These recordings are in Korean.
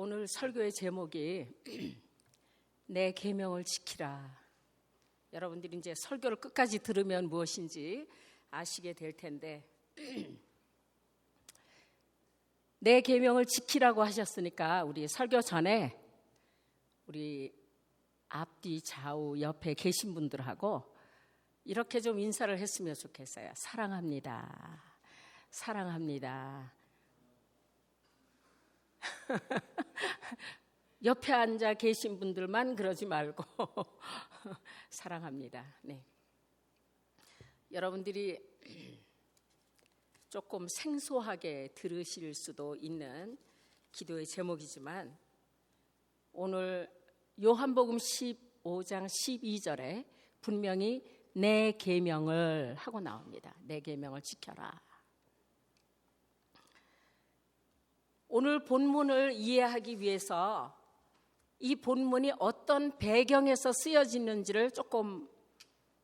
오늘 설교의 제목이 내 계명을 지키라. 여러분들이 이제 설교를 끝까지 들으면 무엇인지 아시게 될 텐데 내 계명을 지키라고 하셨으니까 우리 설교 전에 우리 앞뒤 좌우 옆에 계신 분들하고 이렇게 좀 인사를 했으면 좋겠어요. 사랑합니다. 사랑합니다. 옆에 앉아 계신 분들만 그러지 말고 사랑합니다. 네. 여러분들이 조금 생소하게 들으실 수도 있는 기도의 제목이지만 오늘 요한복음 15장 12절에 분명히 내 계명을 하고 나옵니다. 내 계명을 지켜라. 오늘 본문을 이해하기 위해서 이 본문이 어떤 배경에서 쓰여지는지를 조금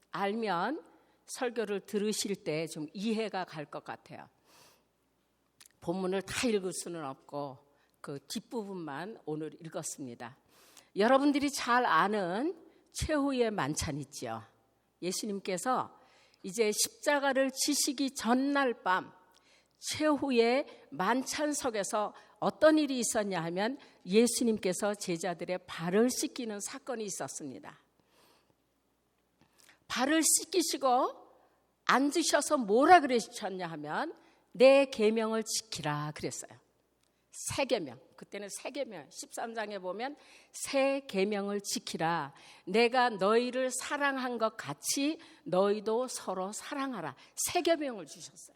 알면 설교를 들으실 때 좀 이해가 갈 것 같아요. 본문을 다 읽을 수는 없고 그 뒷부분만 오늘 읽었습니다. 여러분들이 잘 아는 최후의 만찬 있죠. 예수님께서 이제 십자가를 지시기 전날 밤 최후의 만찬석에서 어떤 일이 있었냐 하면 예수님께서 제자들의 발을 씻기는 사건이 있었습니다. 발을 씻기시고 앉으셔서 뭐라 그러셨냐 하면 내 계명을 지키라 그랬어요. 새 계명. 그때는 새 계명. 13장에 보면 새 계명을 지키라. 내가 너희를 사랑한 것 같이 너희도 서로 사랑하라. 새 계명을 주셨어요.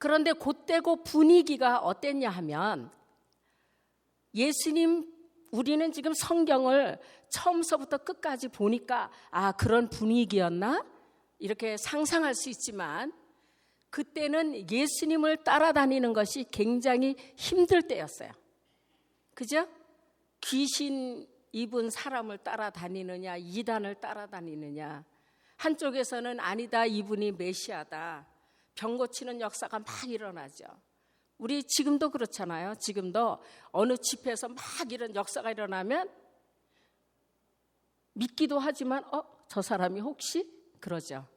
그런데 그때고 분위기가 어땠냐 하면 예수님 우리는 지금 성경을 처음서부터 끝까지 보니까 그런 분위기였나? 이렇게 상상할 수 있지만 그때는 예수님을 따라다니는 것이 굉장히 힘들 때였어요. 그죠? 귀신 입은 사람을 따라다니느냐 이단을 따라다니느냐 한쪽에서는 아니다 이분이 메시아다. 병 고치는 역사가 막 일어나죠. 우리 지금도 그렇잖아요. 지금도 어느 집회에서 막 이런 역사가 일어나면 믿기도 하지만 저 사람이 혹시? 그러죠.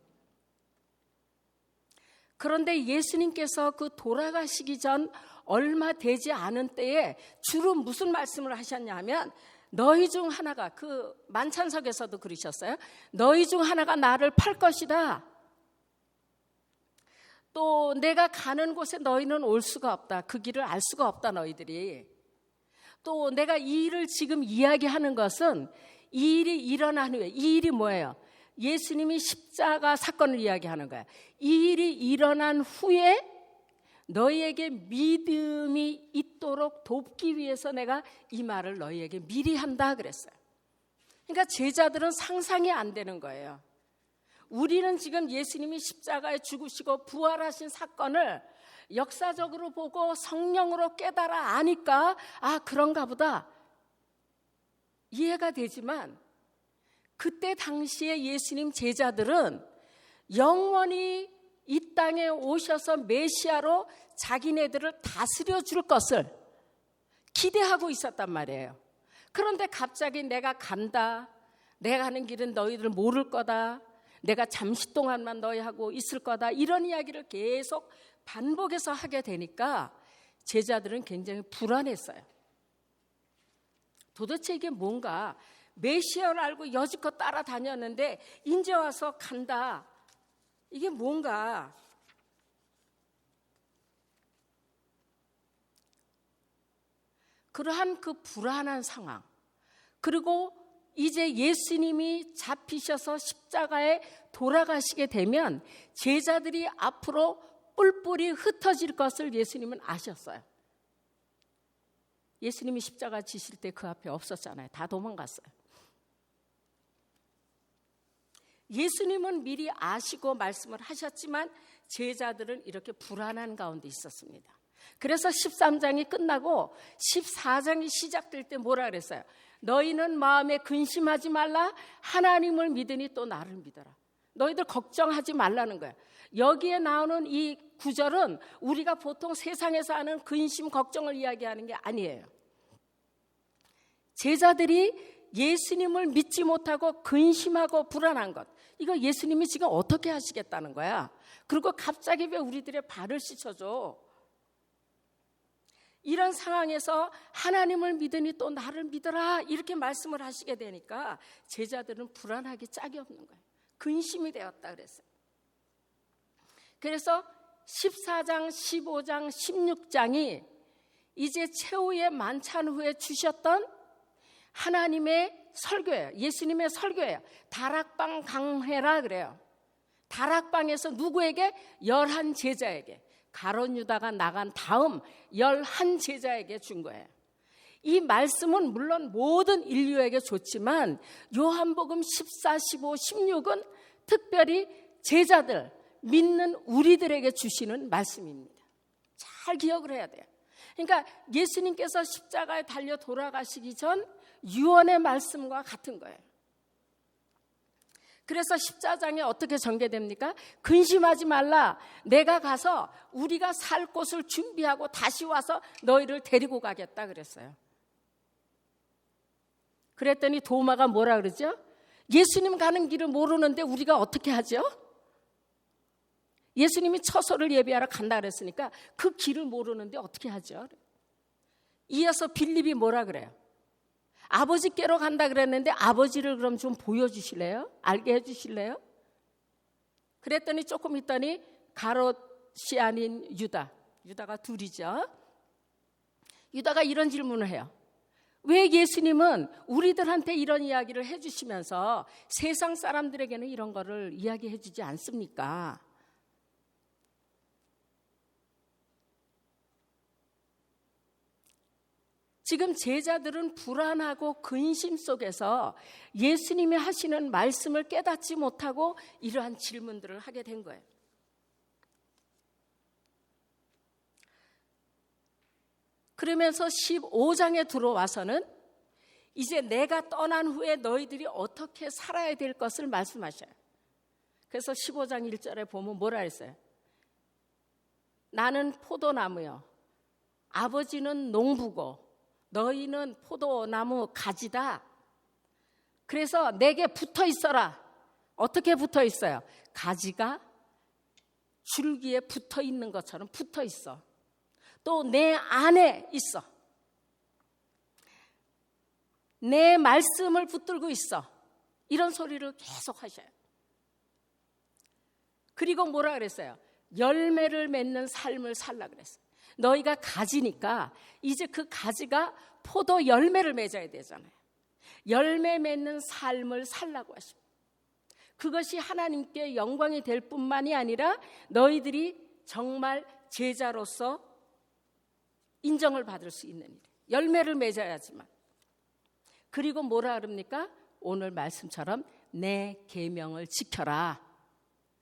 그런데 예수님께서 그 돌아가시기 전 얼마 되지 않은 때에 주로 무슨 말씀을 하셨냐 하면 너희 중 하나가 그 만찬석에서도 그러셨어요. 너희 중 하나가 나를 팔 것이다. 또 내가 가는 곳에 너희는 올 수가 없다. 그 길을 알 수가 없다 너희들이. 또 내가 이 일을 지금 이야기하는 것은 이 일이 일어난 후에 이 일이 뭐예요? 예수님이 십자가 사건을 이야기하는 거야. 이 일이 일어난 후에 너희에게 믿음이 있도록 돕기 위해서 내가 이 말을 너희에게 미리 한다 그랬어요. 그러니까 제자들은 상상이 안 되는 거예요. 우리는 지금 예수님이 십자가에 죽으시고 부활하신 사건을 역사적으로 보고 성령으로 깨달아 아니까 그런가 보다 이해가 되지만 그때 당시에 예수님 제자들은 영원히 이 땅에 오셔서 메시아로 자기네들을 다스려 줄 것을 기대하고 있었단 말이에요. 그런데 갑자기 내가 간다. 내가 가는 길은 너희들 모를 거다. 내가 잠시 동안만 너희하고 있을 거다. 이런 이야기를 계속 반복해서 하게 되니까 제자들은 굉장히 불안했어요. 도대체 이게 뭔가 메시아를 알고 여지껏 따라다녔는데 이제 와서 간다. 이게 뭔가 그러한 그 불안한 상황 그리고 이제 예수님이 잡히셔서 십자가에 돌아가시게 되면 제자들이 앞으로 뿔뿔이 흩어질 것을 예수님은 아셨어요. 예수님이 십자가 지실 때 그 앞에 없었잖아요. 다 도망갔어요. 예수님은 미리 아시고 말씀을 하셨지만 제자들은 이렇게 불안한 가운데 있었습니다. 그래서 13장이 끝나고 14장이 시작될 때 뭐라 그랬어요? 너희는 마음에 근심하지 말라. 하나님을 믿으니 또 나를 믿어라. 너희들 걱정하지 말라는 거야. 여기에 나오는 이 구절은 우리가 보통 세상에서 하는 근심, 걱정을 이야기하는 게 아니에요. 제자들이 예수님을 믿지 못하고 근심하고 불안한 것, 이거 예수님이 지금 어떻게 하시겠다는 거야? 그리고 갑자기 왜 우리들의 발을 씻어줘? 이런 상황에서 하나님을 믿으니 또 나를 믿어라 이렇게 말씀을 하시게 되니까 제자들은 불안하기 짝이 없는 거예요. 근심이 되었다 그랬어요. 그래서 14장, 15장, 16장이 이제 최후의 만찬 후에 주셨던 하나님의 설교예요. 예수님의 설교예요. 다락방 강해라 그래요. 다락방에서 누구에게? 11 제자에게. 가룟 유다가 나간 다음 11 제자에게 준 거예요. 이 말씀은 물론 모든 인류에게 좋지만 요한복음 14, 15, 16은 특별히 제자들, 믿는 우리들에게 주시는 말씀입니다. 잘 기억을 해야 돼요. 그러니까 예수님께서 십자가에 달려 돌아가시기 전 유언의 말씀과 같은 거예요. 그래서 14장에 어떻게 전개됩니까? 근심하지 말라. 내가 가서 우리가 살 곳을 준비하고 다시 와서 너희를 데리고 가겠다 그랬어요. 그랬더니 도마가 뭐라 그러죠? 예수님 가는 길을 모르는데 우리가 어떻게 하죠? 예수님이 처소를 예비하러 간다 그랬으니까 그 길을 모르는데 어떻게 하죠? 이어서 빌립이 뭐라 그래요? 아버지께로 간다 그랬는데 아버지를 그럼 좀 보여주실래요? 알게 해주실래요? 그랬더니 조금 있더니 가롯이 아닌 유다가 둘이죠. 유다가 이런 질문을 해요. 왜 예수님은 우리들한테 이런 이야기를 해주시면서 세상 사람들에게는 이런 거를 이야기해 주지 않습니까? 지금 제자들은 불안하고 근심 속에서 예수님이 하시는 말씀을 깨닫지 못하고 이러한 질문들을 하게 된 거예요. 그러면서 15장에 들어와서는 이제 내가 떠난 후에 너희들이 어떻게 살아야 될 것을 말씀하셔요. 그래서 15장 1절에 보면 뭐라 했어요? 나는 포도나무요, 아버지는 농부고 너희는 포도나무 가지다. 그래서 내게 붙어 있어라. 어떻게 붙어 있어요? 가지가 줄기에 붙어 있는 것처럼 붙어 있어. 또 내 안에 있어. 내 말씀을 붙들고 있어. 이런 소리를 계속 하셔요. 그리고 뭐라 그랬어요? 열매를 맺는 삶을 살라 그랬어요. 너희가 가지니까 이제 그 가지가 포도 열매를 맺어야 되잖아요. 열매 맺는 삶을 살라고 하십니다. 그것이 하나님께 영광이 될 뿐만이 아니라 너희들이 정말 제자로서 인정을 받을 수 있는 일. 열매를 맺어야지만. 그리고 뭐라 그럽니까? 오늘 말씀처럼 내 계명을 지켜라.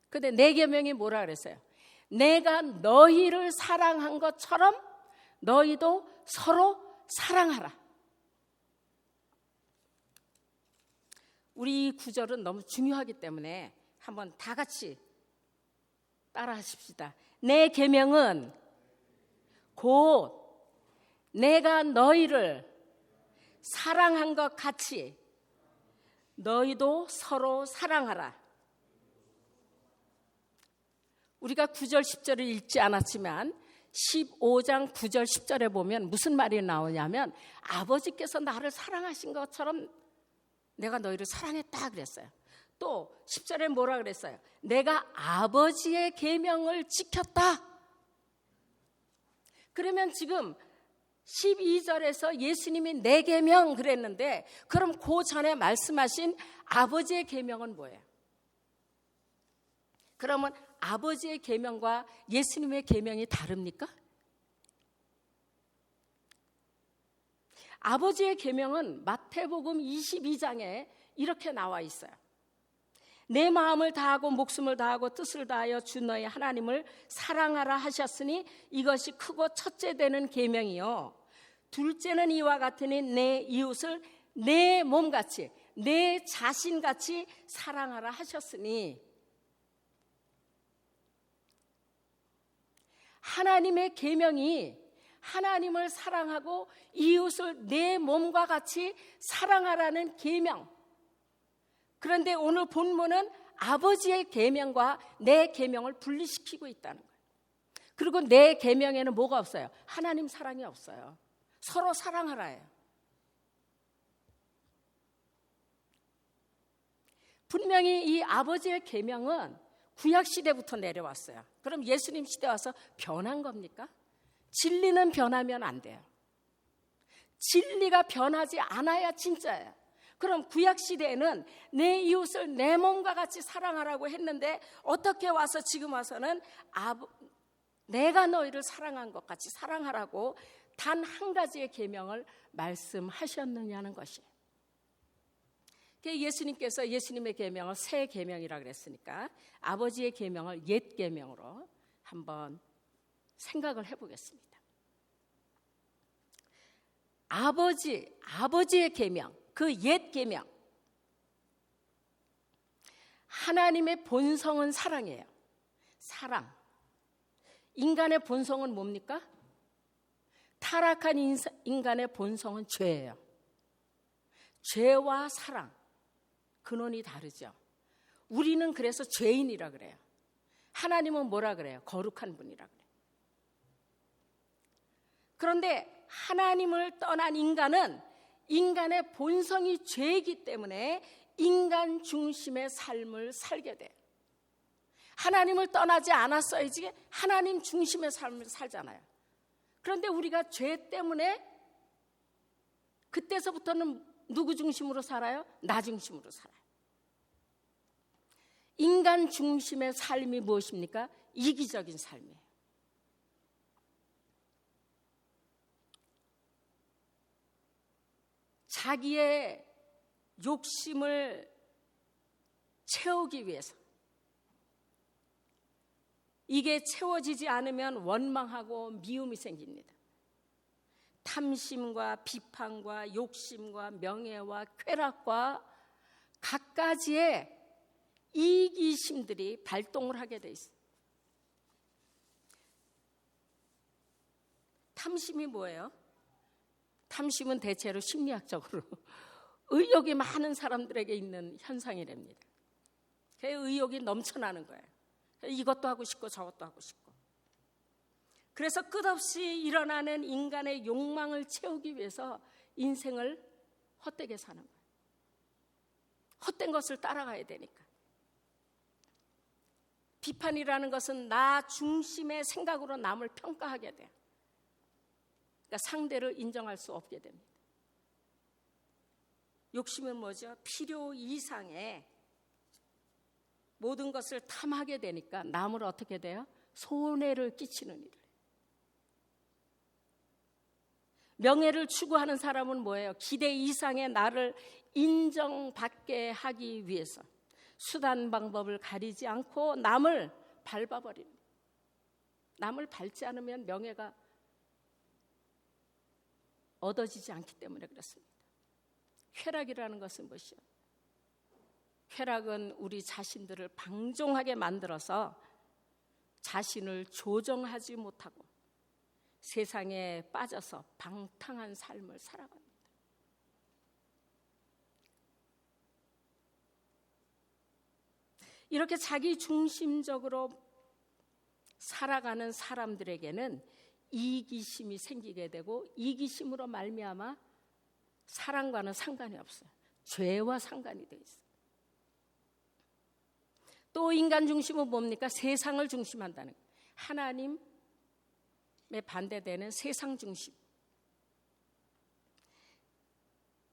근데 내 계명이 뭐라 그랬어요? 내가 너희를 사랑한 것처럼 너희도 서로 사랑하라. 우리 이 구절은 너무 중요하기 때문에 한번 다 같이 따라 하십시다. 내 계명은 곧 내가 너희를 사랑한 것 같이 너희도 서로 사랑하라. 우리가 9절 10절을 읽지 않았지만 15장 9절 10절에 보면 무슨 말이 나오냐면 아버지께서 나를 사랑하신 것처럼 내가 너희를 사랑했다 그랬어요. 또 10절에 뭐라 그랬어요? 내가 아버지의 계명을 지켰다. 그러면 지금 12절에서 예수님이 내 계명 그랬는데 그럼 그 전에 말씀하신 아버지의 계명은 뭐예요? 그러면 아버지의 계명과 예수님의 계명이 다릅니까? 아버지의 계명은 마태복음 22장에 이렇게 나와 있어요. 내 마음을 다하고 목숨을 다하고 뜻을 다하여 주 너희 하나님을 사랑하라 하셨으니 이것이 크고 첫째 되는 계명이요. 둘째는 이와 같으니 내 이웃을 내 몸같이 내 자신같이 사랑하라 하셨으니 하나님의 계명이 하나님을 사랑하고 이웃을 내 몸과 같이 사랑하라는 계명. 그런데 오늘 본문은 아버지의 계명과 내 계명을 분리시키고 있다는 거예요. 그리고 내 계명에는 뭐가 없어요? 하나님 사랑이 없어요. 서로 사랑하라예요. 분명히 이 아버지의 계명은 구약 시대부터 내려왔어요. 그럼 예수님 시대 와서 변한 겁니까? 진리는 변하면 안 돼요. 진리가 변하지 않아야 진짜예요. 그럼 구약 시대에는 내 이웃을 내 몸과 같이 사랑하라고 했는데 어떻게 와서 지금 와서는 내가 너희를 사랑한 것 같이 사랑하라고 단 한 가지의 계명을 말씀하셨느냐는 것이에요. 예수님께서 예수님의 계명을 새 계명이라고 그랬으니까 아버지의 계명을 옛 계명으로 한번 생각을 해보겠습니다. 아버지의 계명, 그 옛 계명. 하나님의 본성은 사랑이에요. 사랑. 인간의 본성은 뭡니까? 타락한 인간의 본성은 죄예요. 죄와 사랑. 근원이 다르죠. 우리는 그래서 죄인이라 그래요. 하나님은 뭐라 그래요? 거룩한 분이라 그래요. 그런데 하나님을 떠난 인간은 인간의 본성이 죄이기 때문에 인간 중심의 삶을 살게 돼요. 하나님을 떠나지 않았어야지 하나님 중심의 삶을 살잖아요. 그런데 우리가 죄 때문에 그때서부터는 누구 중심으로 살아요? 나 중심으로 살아요. 인간 중심의 삶이 무엇입니까? 이기적인 삶이에요. 자기의 욕심을 채우기 위해서, 이게 채워지지 않으면 원망하고 미움이 생깁니다. 탐심과 비판과 욕심과 명예와 쾌락과 갖가지의 이기심들이 발동을 하게 돼 있어요. 탐심이 뭐예요? 탐심은 대체로 심리학적으로 의욕이 많은 사람들에게 있는 현상이랍니다. 그 의욕이 넘쳐나는 거예요. 이것도 하고 싶고 저것도 하고 싶고. 그래서 끝없이 일어나는 인간의 욕망을 채우기 위해서 인생을 헛되게 사는 거예요. 헛된 것을 따라가야 되니까. 비판이라는 것은 나 중심의 생각으로 남을 평가하게 돼요. 그러니까 상대를 인정할 수 없게 됩니다. 욕심은 뭐죠? 필요 이상의 모든 것을 탐하게 되니까 남을 어떻게 돼요? 손해를 끼치는 일을. 명예를 추구하는 사람은 뭐예요? 기대 이상의 나를 인정받게 하기 위해서 수단 방법을 가리지 않고 남을 밟아버립니다. 남을 밟지 않으면 명예가 얻어지지 않기 때문에 그렇습니다. 쾌락이라는 것은 무엇이요? 쾌락은 우리 자신들을 방종하게 만들어서 자신을 조정하지 못하고 세상에 빠져서 방탕한 삶을 살아갑니다. 이렇게 자기 중심적으로 살아가는 사람들에게는 이기심이 생기게 되고 이기심으로 말미암아 사랑과는 상관이 없어요. 죄와 상관이 돼 있어요. 또 인간 중심은 뭡니까? 세상을 중심한다는 거예요. 하나님에 반대되는 세상 중심.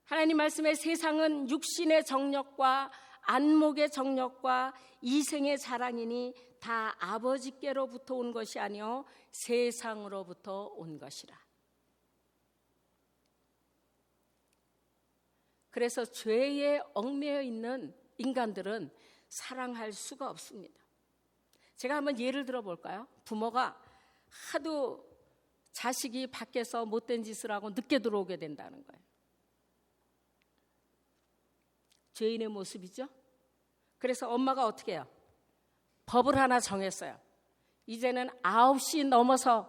하나님 말씀에 세상은 육신의 정욕과 안목의 정욕과 이생의 자랑이니 다 아버지께로부터 온 것이 아니요 세상으로부터 온 것이라. 그래서 죄에 얽매여 있는 인간들은 사랑할 수가 없습니다. 제가 한번 예를 들어 볼까요? 부모가 하도 자식이 밖에서 못된 짓을 하고 늦게 들어오게 된다는 거예요. 죄인의 모습이죠. 그래서 엄마가 어떻게 해요? 법을 하나 정했어요. 이제는 9시 넘어서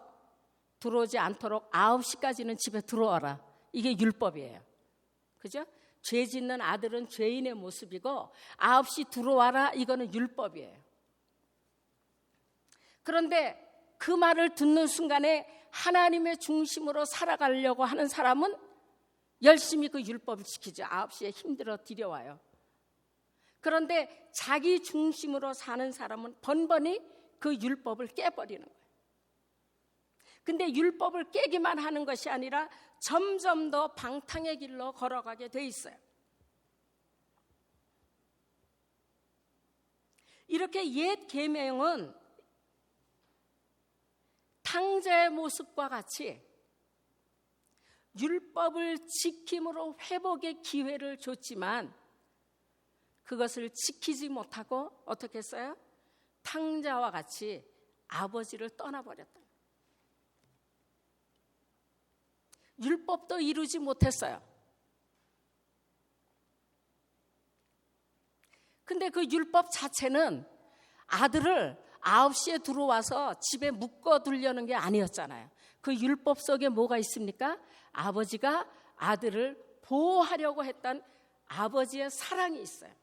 들어오지 않도록 9시까지는 집에 들어와라. 이게 율법이에요. 그죠? 죄 짓는 아들은 죄인의 모습이고 9시 들어와라. 이거는 율법이에요. 그런데 그 말을 듣는 순간에 하나님의 중심으로 살아가려고 하는 사람은 열심히 그 율법을 지키죠. 9시에 힘들어 들여와요. 그런데 자기 중심으로 사는 사람은 번번이 그 율법을 깨버리는 거예요. 근데 율법을 깨기만 하는 것이 아니라 점점 더 방탕의 길로 걸어가게 돼 있어요. 이렇게 옛 계명은 탕자의 모습과 같이 율법을 지킴으로 회복의 기회를 줬지만 그것을 지키지 못하고 어떻게 했어요? 탕자와 같이 아버지를 떠나버렸다. 율법도 이루지 못했어요. 근데 그 율법 자체는 아들을 9시에 들어와서 집에 묶어두려는 게 아니었잖아요. 그 율법 속에 뭐가 있습니까? 아버지가 아들을 보호하려고 했던 아버지의 사랑이 있어요.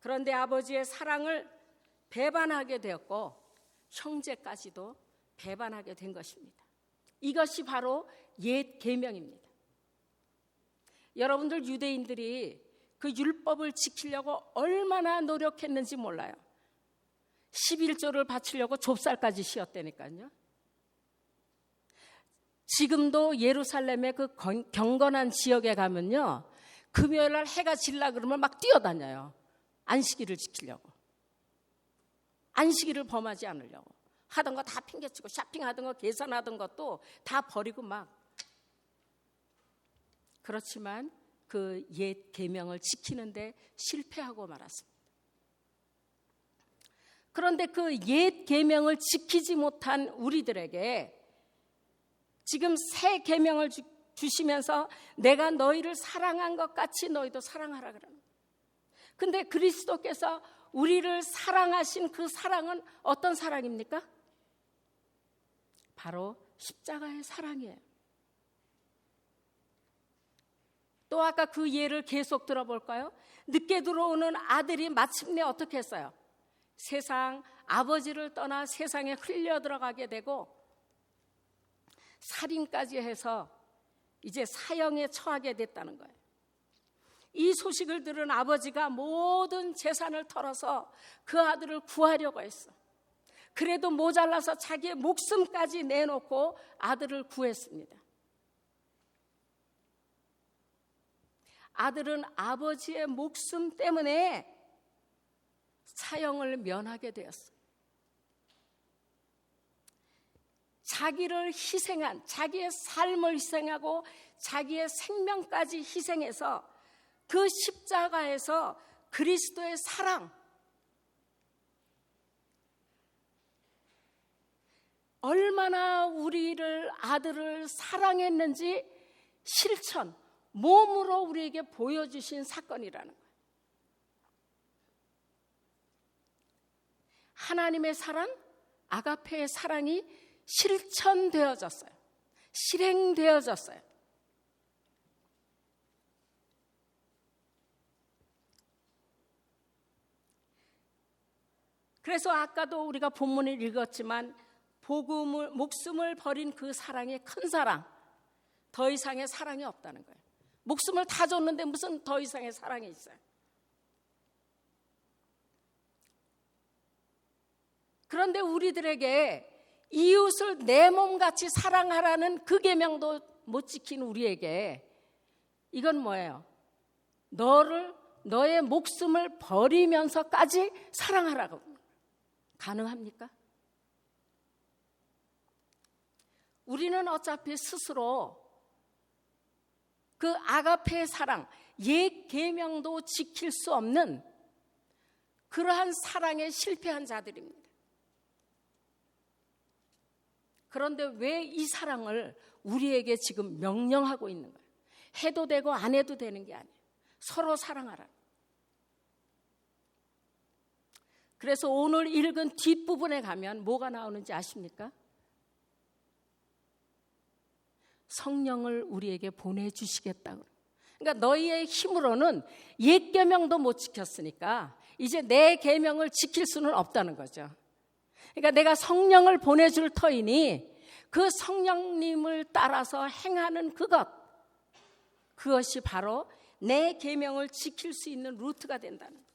그런데 아버지의 사랑을 배반하게 되었고 형제까지도 배반하게 된 것입니다. 이것이 바로 옛 계명입니다. 여러분들 유대인들이 그 율법을 지키려고 얼마나 노력했는지 몰라요. 11조를 바치려고 좁쌀까지 씌었다니까요. 지금도 예루살렘의 그 경건한 지역에 가면요, 금요일날 해가 질라 그러면 막 뛰어다녀요. 안식일을 지키려고. 안식일을 범하지 않으려고. 하던 거 다 핑계치고 쇼핑하던 거 계산하던 것도 다 버리고 막. 그렇지만 그 옛 계명을 지키는데 실패하고 말았습니다. 그런데 그 옛 계명을 지키지 못한 우리들에게 지금 새 계명을 주시면서 내가 너희를 사랑한 것 같이 너희도 사랑하라 그러는 거예요. 근데 그리스도께서 우리를 사랑하신 그 사랑은 어떤 사랑입니까? 바로 십자가의 사랑이에요. 또 아까 그 예를 계속 들어볼까요? 늦게 들어오는 아들이 마침내 어떻게 했어요? 세상 아버지를 떠나 세상에 흘려 들어가게 되고 살인까지 해서 이제 사형에 처하게 됐다는 거예요. 이 소식을 들은 아버지가 모든 재산을 털어서 그 아들을 구하려고 했어. 그래도 모자라서 자기의 목숨까지 내놓고 아들을 구했습니다. 아들은 아버지의 목숨 때문에 사형을 면하게 되었어요. 자기를 희생한, 자기의 삶을 희생하고 자기의 생명까지 희생해서 그 십자가에서 그리스도의 사랑, 얼마나 우리를 아들을 사랑했는지 실천, 몸으로 우리에게 보여주신 사건이라는 거예요. 하나님의 사랑, 아가페의 사랑이 실천되어졌어요. 실행되어졌어요. 그래서 아까도 우리가 본문을 읽었지만 목숨을 버린 그 사랑의 큰 사랑, 더 이상의 사랑이 없다는 거예요. 목숨을 다 줬는데 무슨 더 이상의 사랑이 있어요? 그런데 우리들에게 이웃을 내 몸같이 사랑하라는 그 계명도 못 지킨 우리에게 이건 뭐예요? 너의 목숨을 버리면서까지 사랑하라고. 가능합니까? 우리는 어차피 스스로 그 아가페의 사랑, 옛 계명도 지킬 수 없는 그러한 사랑에 실패한 자들입니다. 그런데 왜 이 사랑을 우리에게 지금 명령하고 있는 거예요? 해도 되고 안 해도 되는 게 아니에요. 서로 사랑하라. 그래서 오늘 읽은 뒷부분에 가면 뭐가 나오는지 아십니까? 성령을 우리에게 보내주시겠다고. 그러니까 너희의 힘으로는 옛 계명도 못 지켰으니까 이제 내 계명을 지킬 수는 없다는 거죠. 그러니까 내가 성령을 보내줄 터이니 그 성령님을 따라서 행하는 그것이 바로 내 계명을 지킬 수 있는 루트가 된다는 거예요.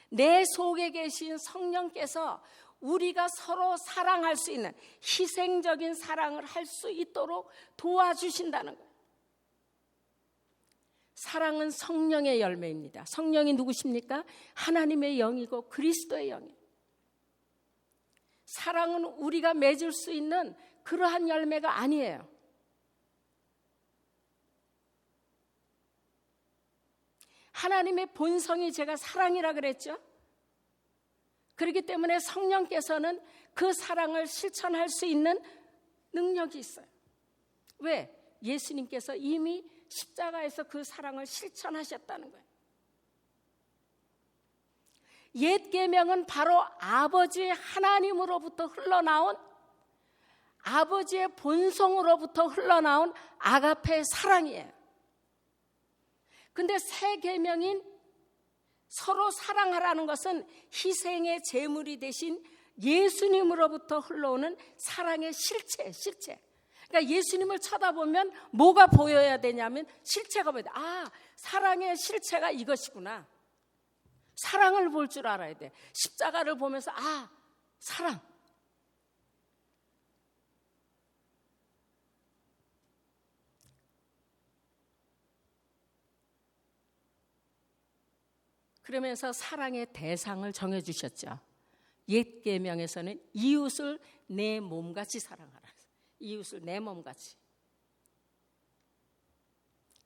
내 속에 계신 성령께서 우리가 서로 사랑할 수 있는 희생적인 사랑을 할 수 있도록 도와주신다는 거예요. 사랑은 성령의 열매입니다. 성령이 누구십니까? 하나님의 영이고 그리스도의 영이에요. 사랑은 우리가 맺을 수 있는 그러한 열매가 아니에요. 하나님의 본성이 제가 사랑이라 그랬죠. 그렇기 때문에 성령께서는 그 사랑을 실천할 수 있는 능력이 있어요. 왜? 예수님께서 이미 십자가에서 그 사랑을 실천하셨다는 거예요. 옛 계명은 바로 아버지 하나님으로부터 흘러나온 아버지의 본성으로부터 흘러나온 아가페 사랑이에요. 근데 새 계명인 서로 사랑하라는 것은 희생의 제물이 되신 예수님으로부터 흘러오는 사랑의 실체. 그러니까 예수님을 쳐다보면 뭐가 보여야 되냐면 실체가 보여야 돼. 아, 사랑의 실체가 이것이구나. 사랑을 볼 줄 알아야 돼. 십자가를 보면서 아, 사랑. 그러면서 사랑의 대상을 정해주셨죠. 옛 계명에서는 이웃을 내 몸같이 사랑하라. 이웃을 내 몸같이.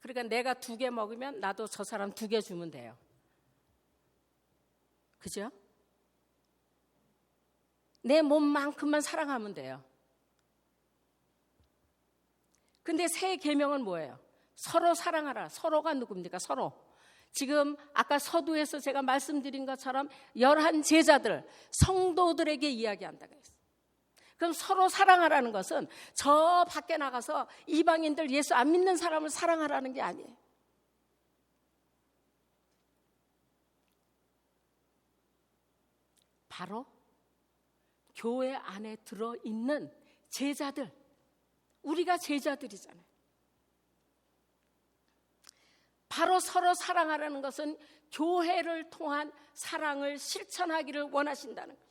그러니까 내가 2개 먹으면 나도 저 사람 2개 주면 돼요. 그죠? 내 몸만큼만 사랑하면 돼요. 근데 새 계명은 뭐예요? 서로 사랑하라. 서로가 누굽니까? 서로. 지금 아까 서두에서 제가 말씀드린 것처럼 11 제자들, 성도들에게 이야기한다고 했어요. 그럼 서로 사랑하라는 것은 저 밖에 나가서 이방인들 예수 안 믿는 사람을 사랑하라는 게 아니에요. 바로 교회 안에 들어있는 제자들, 우리가 제자들이잖아요. 바로 서로 사랑하라는 것은 교회를 통한 사랑을 실천하기를 원하신다는 거예요.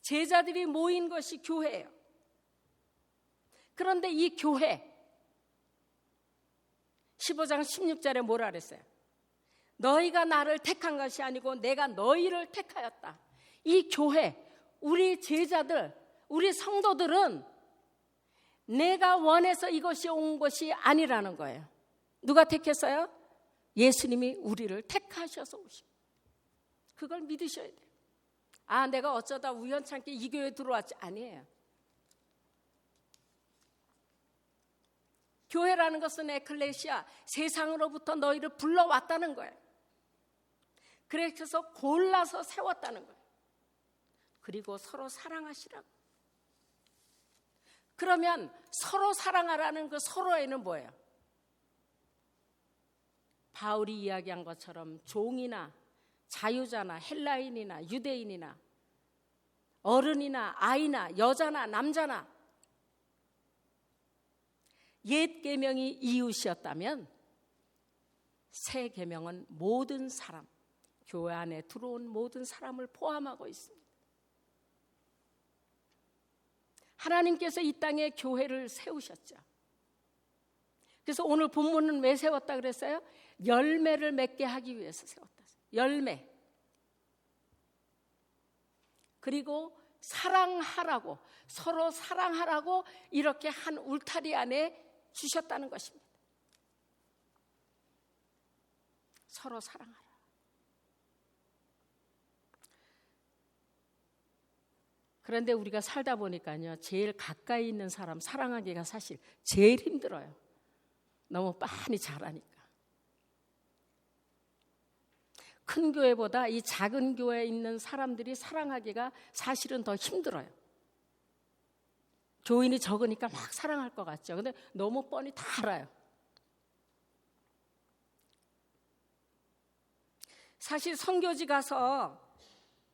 제자들이 모인 것이 교회예요. 그런데 이 교회 15장 16절에 뭐라 그랬어요? 너희가 나를 택한 것이 아니고 내가 너희를 택하였다. 이 교회, 우리 제자들, 우리 성도들은 내가 원해서 이것이 온 것이 아니라는 거예요. 누가 택했어요? 예수님이 우리를 택하셔서 오신. 그걸 믿으셔야 돼요. 아, 내가 어쩌다 우연찮게 이 교회에 들어왔지. 아니에요. 교회라는 것은 에클레시아, 세상으로부터 너희를 불러왔다는 거예요. 그래서 골라서 세웠다는 거예요. 그리고 서로 사랑하시라고. 그러면 서로 사랑하라는 그 서로에는 뭐예요? 바울이 이야기한 것처럼 종이나 자유자나 헬라인이나 유대인이나 어른이나 아이나 여자나 남자나 옛 계명이 이웃이었다면 새 계명은 모든 사람, 교회 안에 들어온 모든 사람을 포함하고 있습니다. 하나님께서 이 땅에 교회를 세우셨죠. 그래서 오늘 본문은 왜 세웠다 그랬어요? 열매를 맺게 하기 위해서 세웠다. 열매. 그리고 사랑하라고, 서로 사랑하라고 이렇게 한 울타리 안에 주셨다는 것입니다. 서로 사랑하라. 그런데 우리가 살다 보니까요, 제일 가까이 있는 사람 사랑하기가 사실 제일 힘들어요. 너무 빤히 잘하니까. 큰 교회보다 이 작은 교회에 있는 사람들이 사랑하기가 사실은 더 힘들어요. 교인이 적으니까 막 사랑할 것 같죠. 근데 너무 뻔히 다 알아요. 사실 선교지 가서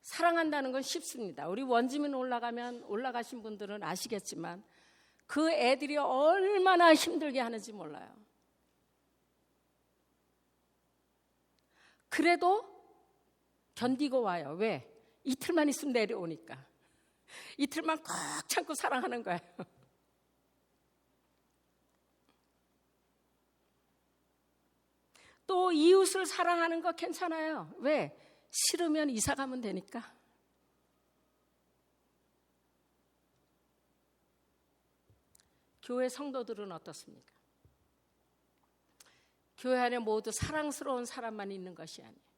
사랑한다는 건 쉽습니다. 우리 원주민 올라가신 분들은 아시겠지만 그 애들이 얼마나 힘들게 하는지 몰라요. 그래도 견디고 와요. 왜? 이틀만 있으면 내려오니까. 이틀만 꼭 참고 사랑하는 거예요. 또 이웃을 사랑하는 거 괜찮아요. 왜? 싫으면 이사 가면 되니까. 교회 성도들은 어떻습니까? 교회 안에 모두 사랑스러운 사람만 있는 것이 아니에요.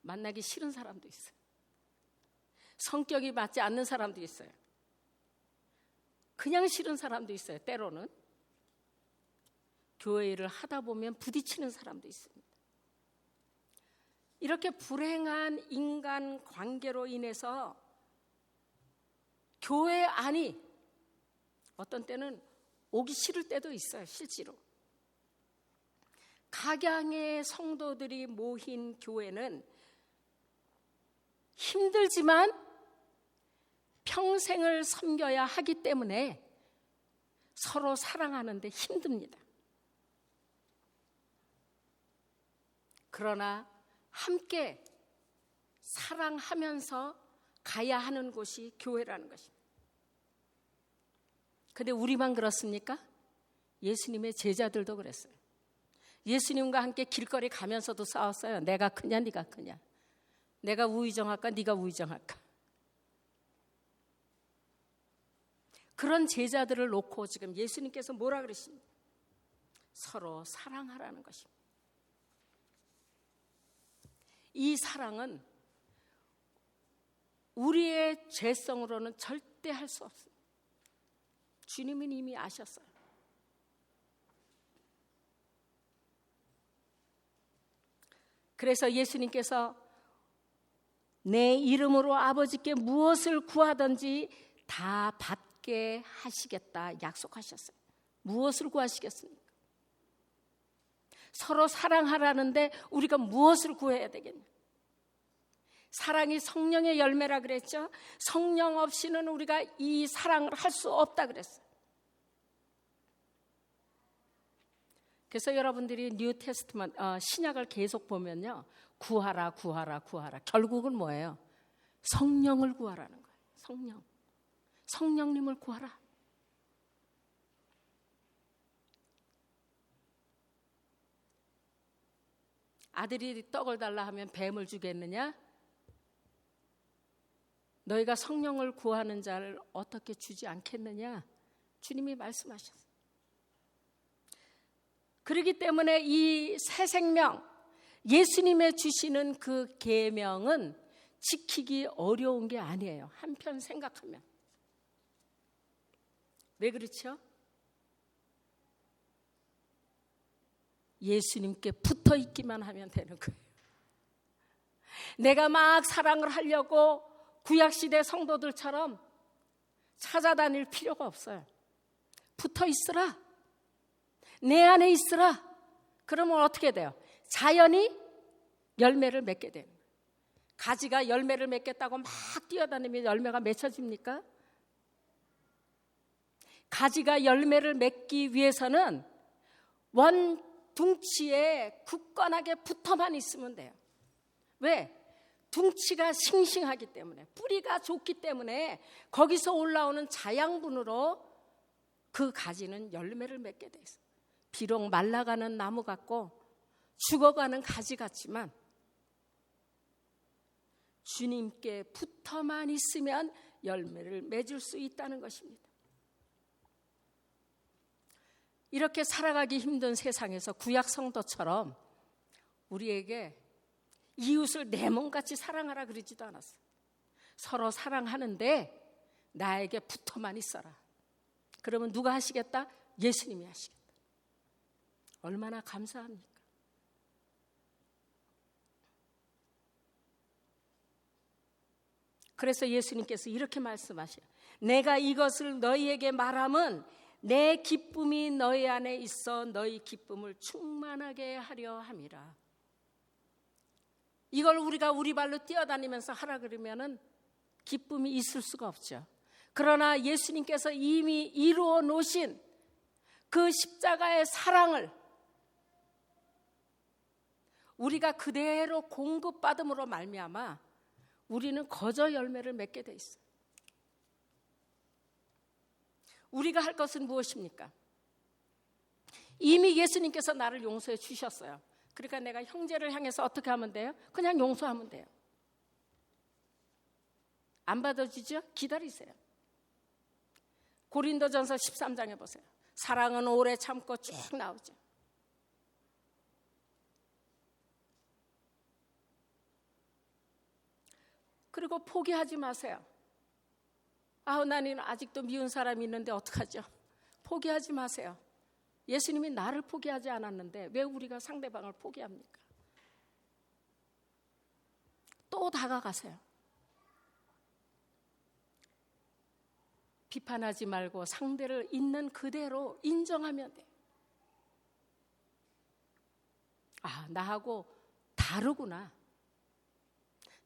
만나기 싫은 사람도 있어요. 성격이 맞지 않는 사람도 있어요. 그냥 싫은 사람도 있어요. 때로는. 교회 일을 하다 보면 부딪히는 사람도 있습니다. 이렇게 불행한 인간 관계로 인해서 교회 안이 어떤 때는 오기 싫을 때도 있어요. 실제로. 각양의 성도들이 모인 교회는 힘들지만 평생을 섬겨야 하기 때문에 서로 사랑하는데 힘듭니다. 그러나 함께 사랑하면서 가야 하는 곳이 교회라는 것입니다. 근데 우리만 그렇습니까? 예수님의 제자들도 그랬어요. 예수님과 함께 길거리 가면서도 싸웠어요. 내가 크냐 네가 크냐. 내가 우의정할까 네가 우의정할까. 그런 제자들을 놓고 지금 예수님께서 뭐라 그러십니까? 서로 사랑하라는 것입니다. 이 사랑은 우리의 죄성으로는 절대 할 수 없습니다. 주님은 이미 아셨어요. 그래서 예수님께서 내 이름으로 아버지께 무엇을 구하든지 다 받게 하시겠다 약속하셨어요. 무엇을 구하시겠습니까? 서로 사랑하라는데 우리가 무엇을 구해야 되겠냐? 사랑이 성령의 열매라 그랬죠. 성령 없이는 우리가 이 사랑을 할 수 없다 그랬어요. 그래서 여러분들이 뉴 테스트먼트 신약을 계속 보면요, 구하라 구하라 구하라. 결국은 뭐예요? 성령을 구하라는 거예요. 성령님을 구하라. 아들이 떡을 달라 하면 뱀을 주겠느냐? 너희가 성령을 구하는 자를 어떻게 주지 않겠느냐? 주님이 말씀하셨어요. 그렇기 때문에 이 새 생명, 예수님의 주시는 그 계명은 지키기 어려운 게 아니에요. 한편 생각하면. 왜 그렇죠? 예수님께 붙어 있기만 하면 되는 거예요. 내가 막 사랑을 하려고 구약시대 성도들처럼 찾아다닐 필요가 없어요. 붙어 있으라. 내 안에 있으라. 그러면 어떻게 돼요? 자연히 열매를 맺게 돼요. 가지가 열매를 맺겠다고 막 뛰어다니면 열매가 맺혀집니까? 가지가 열매를 맺기 위해서는 둥치에 굳건하게 붙어만 있으면 돼요. 왜? 둥치가 싱싱하기 때문에, 뿌리가 좋기 때문에 거기서 올라오는 자양분으로 그 가지는 열매를 맺게 돼 있어요. 비록 말라가는 나무 같고 죽어가는 가지 같지만 주님께 붙어만 있으면 열매를 맺을 수 있다는 것입니다. 이렇게 살아가기 힘든 세상에서 구약 성도처럼 우리에게 이웃을 내 몸같이 사랑하라 그러지도 않았어요. 서로 사랑하는데 나에게 붙어만 있어라. 그러면 누가 하시겠다? 예수님이 하시겠다. 얼마나 감사합니까? 그래서 예수님께서 이렇게 말씀하셔요. 내가 이것을 너희에게 말함은 내 기쁨이 너희 안에 있어 너희 기쁨을 충만하게 하려 함이라. 이걸 우리가 우리 발로 뛰어다니면서 하라 그러면은 기쁨이 있을 수가 없죠. 그러나 예수님께서 이미 이루어 놓으신 그 십자가의 사랑을 우리가 그대로 공급받음으로 말미암아 우리는 거저 열매를 맺게 돼 있어요. 우리가 할 것은 무엇입니까? 이미 예수님께서 나를 용서해 주셨어요. 그러니까 내가 형제를 향해서 어떻게 하면 돼요? 그냥 용서하면 돼요. 안 받아주죠? 기다리세요. 고린도전서 13장에 보세요. 사랑은 오래 참고 쭉 나오죠. 그리고 포기하지 마세요. 나는 아직도 미운 사람이 있는데 어떡하죠? 포기하지 마세요. 예수님이 나를 포기하지 않았는데 왜 우리가 상대방을 포기합니까? 또 다가가세요. 비판하지 말고 상대를 있는 그대로 인정하면 돼요. 나하고 다르구나.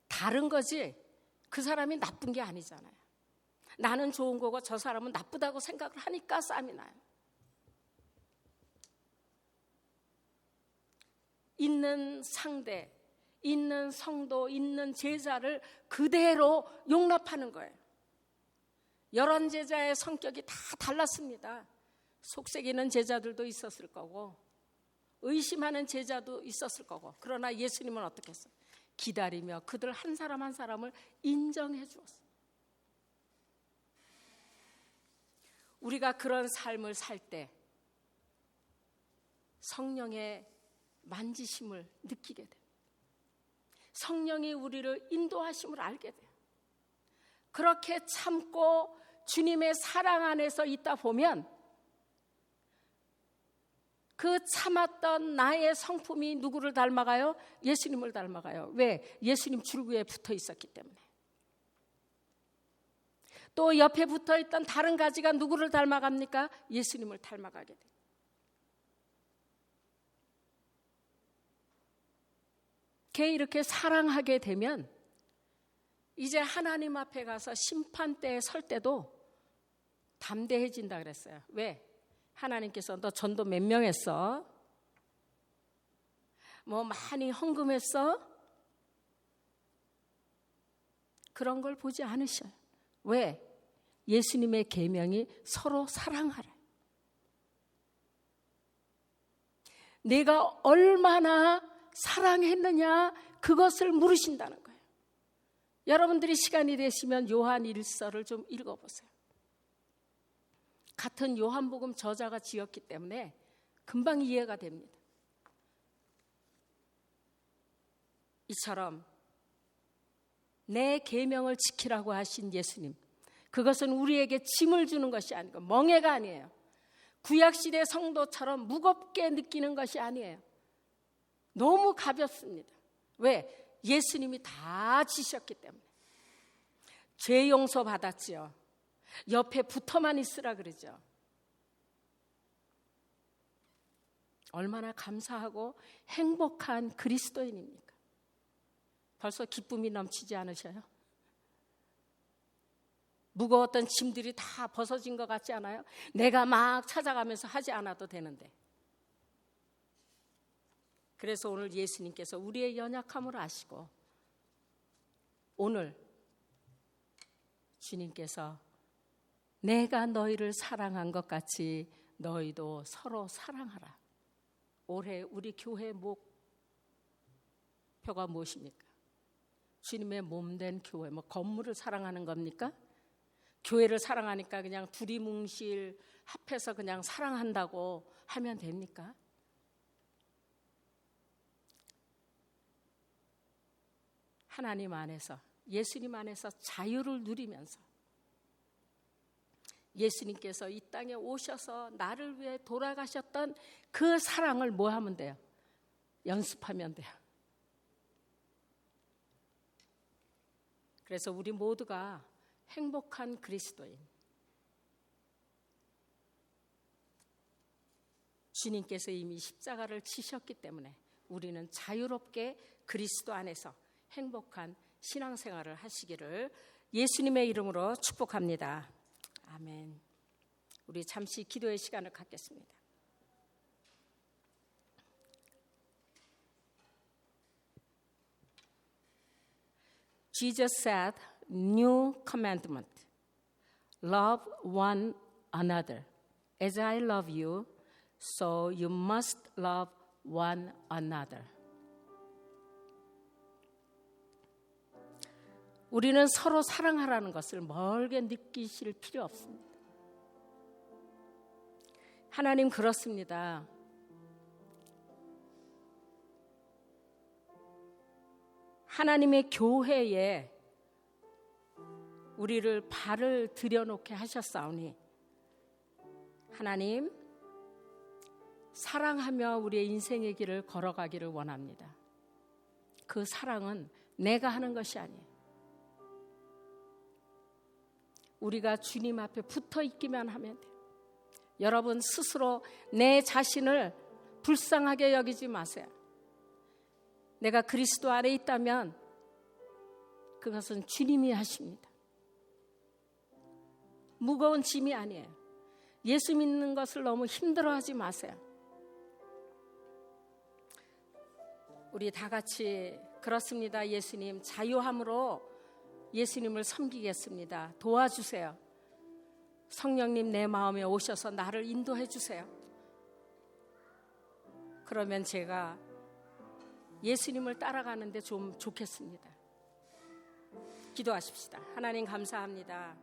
다른 거지 그 사람이 나쁜 게 아니잖아요. 나는 좋은 거고 저 사람은 나쁘다고 생각을 하니까 싸움이 나요. 있는 상대, 있는 성도, 있는 제자를 그대로 용납하는 거예요. 여러 제자의 성격이 다 달랐습니다. 속색이는 제자들도 있었을 거고 의심하는 제자도 있었을 거고, 그러나 예수님은 어떻게 했어요? 기다리며 그들 한 사람 한 사람을 인정해 주었어요. 우리가 그런 삶을 살 때 성령의 만지심을 느끼게 돼요. 성령이 우리를 인도하심을 알게 돼요. 그렇게 참고 주님의 사랑 안에서 있다 보면 그 참았던 나의 성품이 누구를 닮아가요? 예수님을 닮아가요. 왜? 예수님 줄기에 붙어 있었기 때문에. 또 옆에 붙어있던 다른 가지가 누구를 닮아갑니까? 예수님을 닮아가게 돼요. 이렇게 사랑하게 되면 이제 하나님 앞에 가서 심판대에 설 때도 담대해진다 그랬어요. 왜? 하나님께서 너 전도 몇 명 했어? 뭐 많이 헌금했어? 그런 걸 보지 않으셔요. 왜? 예수님의 계명이 서로 사랑하라. 내가 얼마나 사랑했느냐 그것을 물으신다는 거예요. 여러분들이 시간이 되시면 요한 1서를 좀 읽어보세요. 같은 요한복음 저자가 지었기 때문에 금방 이해가 됩니다. 이처럼 내 계명을 지키라고 하신 예수님, 그것은 우리에게 짐을 주는 것이 아니고 멍해가 아니에요. 구약시대 성도처럼 무겁게 느끼는 것이 아니에요. 너무 가볍습니다. 왜? 예수님이 다 지셨기 때문에. 죄 용서 받았지요. 옆에 붙어만 있으라 그러죠. 얼마나 감사하고 행복한 그리스도인입니까? 벌써 기쁨이 넘치지 않으셔요? 무거웠던 짐들이 다 벗어진 것 같지 않아요? 내가 막 찾아가면서 하지 않아도 되는데. 그래서 오늘 예수님께서 우리의 연약함을 아시고 오늘 주님께서 내가 너희를 사랑한 것 같이 너희도 서로 사랑하라. 올해 우리 교회 목표가 무엇입니까? 주님의 몸된 교회, 건물을 사랑하는 겁니까? 교회를 사랑하니까 그냥 두리뭉실 합해서 그냥 사랑한다고 하면 됩니까? 하나님 안에서, 예수님 안에서 자유를 누리면서 예수님께서 이 땅에 오셔서 나를 위해 돌아가셨던 그 사랑을 뭐 하면 돼요? 연습하면 돼요. 그래서 우리 모두가 행복한 그리스도인, 주님께서 이미 십자가를 지셨기 때문에 우리는 자유롭게 그리스도 안에서 행복한 신앙생활을 하시기를 예수님의 이름으로 축복합니다. 아멘. 우리 잠시 기도의 시간을 갖겠습니다. Jesus said, new commandment, love one another. As I love you, so you must love one another. 우리는 서로 사랑하라는 것을 멀게 느끼실 필요 없습니다. 하나님 그렇습니다. 하나님의 교회에 우리를 발을 들여놓게 하셨사오니 하나님 사랑하며 우리의 인생의 길을 걸어가기를 원합니다. 그 사랑은 내가 하는 것이 아니에요. 우리가 주님 앞에 붙어 있기만 하면 돼요. 여러분 스스로 내 자신을 불쌍하게 여기지 마세요. 내가 그리스도 안에 있다면 그것은 주님이 하십니다. 무거운 짐이 아니에요. 예수 믿는 것을 너무 힘들어하지 마세요. 우리 다 같이 그렇습니다. 예수님 자유함으로 예수님을 섬기겠습니다. 도와주세요. 성령님 내 마음에 오셔서 나를 인도해 주세요. 그러면 제가 예수님을 따라가는데 좀 좋겠습니다. 기도하십시다. 하나님 감사합니다.